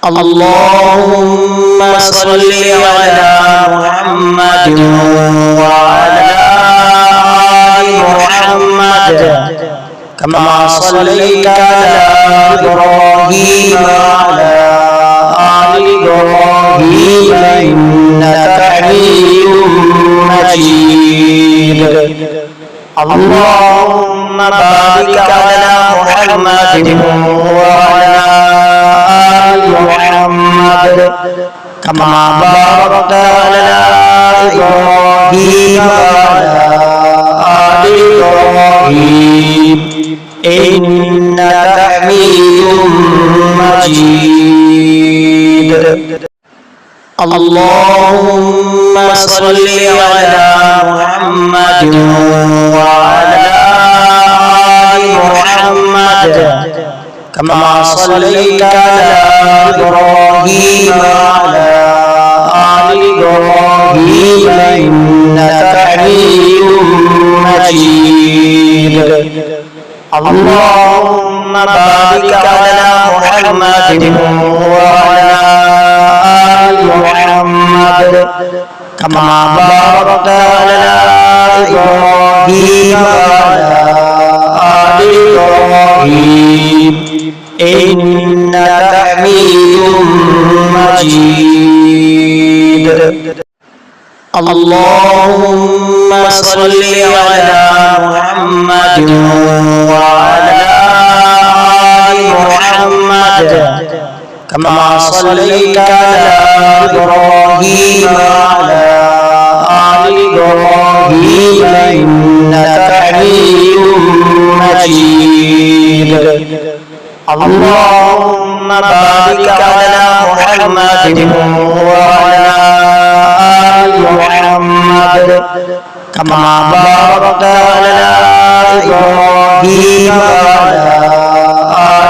اللهم صل على محمد وعلى آل محمد كما صليت على إبراهيم وعلى آل إبراهيم إنك حميد مجيد اللهم بارك على محمد وعلى آل محمد كما باركت على إبراهيم وعلى آل إبراهيم إنك حميد مجيد اللهم صل على محمد وعلى آل محمد كما صليت على إبراهيم وعلى آل إبراهيم إنك حميد مجيد اللهم بارك على محمد وعلى آل محمد كما باركت على إبراهيم وعلى آل إبراهيم إنك حميد مجيد اللهم صل على محمد وعلى آل محمد كما صليت على إبراهيم وعلى آل إبراهيم إنك حميد مجيد اللهم بارك على محمد وعلى آل محمد كما باركت على إبراهيم وعلى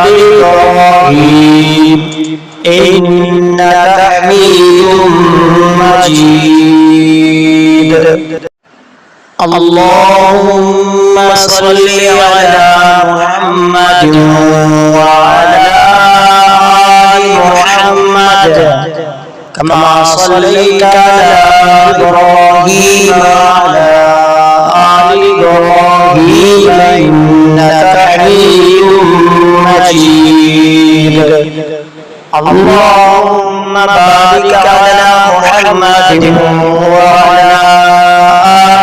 آل إبراهيم إنك حميد مجيد اللهم صل على محمد وعلى آل محمد كما صليت على إبراهيم وعلى آل إبراهيم إنك حميد مجيد اللهم بارك على محمد وعلى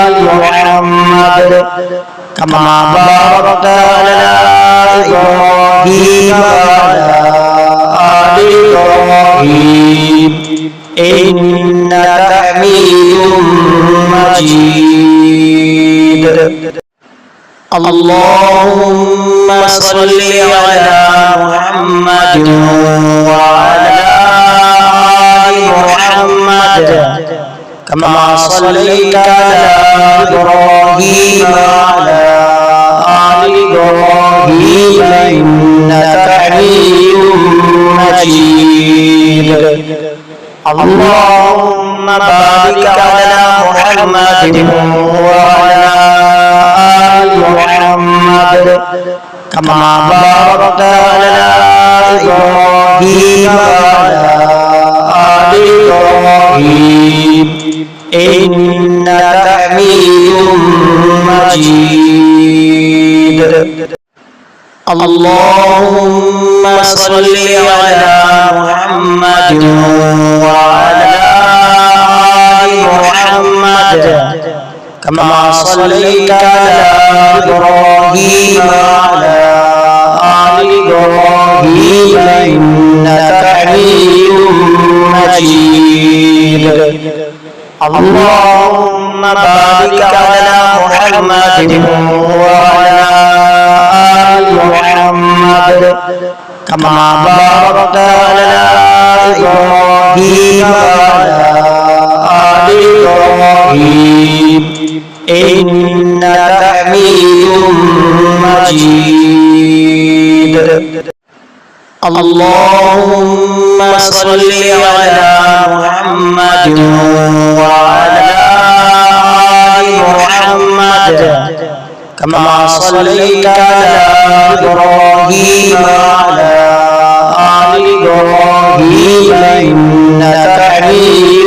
آل محمد كما باركت على إبراهيم وعلى آل إبراهيم إنك حميد مجيد اللهم صل على محمد وعلى آل محمد كما صليت على إبراهيم وعلى آل إبراهيم إنك حميد مجيد اللهم بارك على محمد وعلى آل محمد كما باركت على إبراهيم وعلى آل إبراهيم إنك حميد مجيد اللهم صل على محمد وعلى آل محمد كما صليت على إبراهيم وعلى آل إبراهيم إنك حميد مجيد اللهم بارك على محمد وعلى آل محمد كما باركت على إبراهيم وعلى آل إبراهيم إنك حميد مجيد اللهم صل على محمد وعلى آل محمد كما صليت على إبراهيم وعلى آل إبراهيم إبراهيم إنك حميد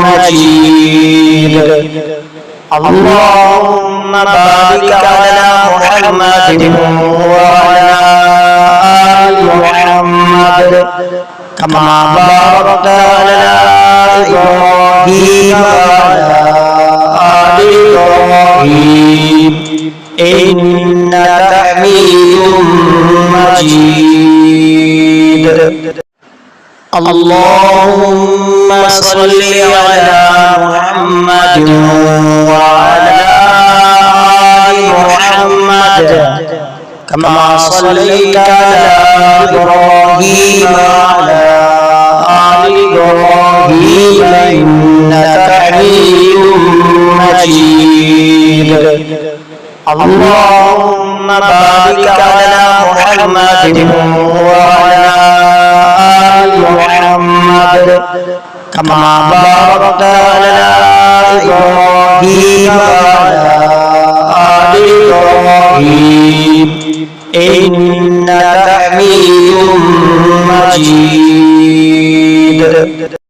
مجيد اللهم بارك على محمد وعلى آل محمد كما باركت على إبراهيم وعلى آل إبراهيم إنك حميد مجيد اللهم صل على محمد وعلى آل محمد كما صليت على إبراهيم وعلى آل إبراهيم إنك حميد مجيد اللهم بارك على محمد وعلى آل محمد كما باركت على إبراهيم وعلى آل إبراهيم إنك حميد مجيد